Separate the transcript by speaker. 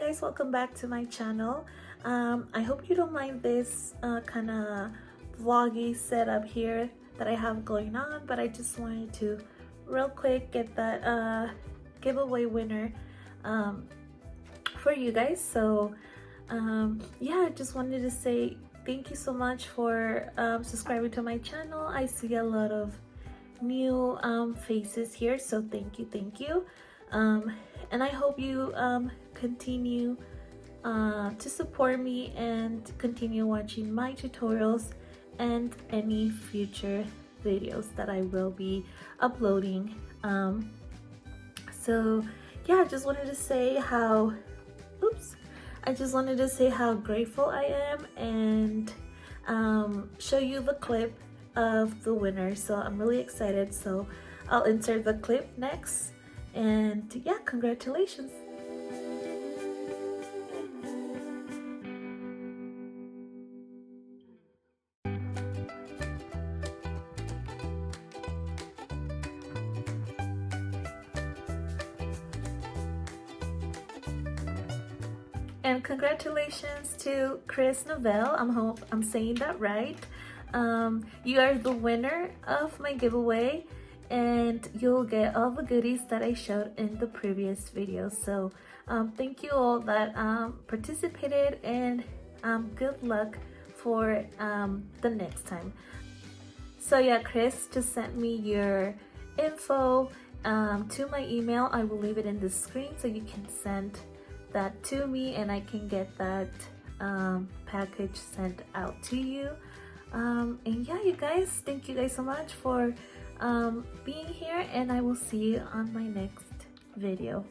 Speaker 1: guys, welcome back to my channel. I hope you don't mind this kind of vloggy setup here that I have going on, but I just wanted to real quick get that giveaway winner for you guys. So yeah, I just wanted to say thank you so much for subscribing to my channel. I see a lot of new faces here, so thank you. And I hope you continue to support me and continue watching my tutorials and any future videos that I will be uploading. So yeah, I just wanted to say how grateful I am and show you the clip of the winner. So I'm really excited, so I'll insert the clip next. And yeah, congratulations. And congratulations to Chris Novell. I'm saying that right. You are the winner of my giveaway, and you'll get all the goodies that I showed in the previous video. So thank you all that participated, and good luck for the next time. So yeah, Chris just sent me your info to my email. I will leave it in the screen so you can send that to me and I can get that package sent out to you. And yeah, you guys, thank you guys so much for being here, and I will see you on my next video.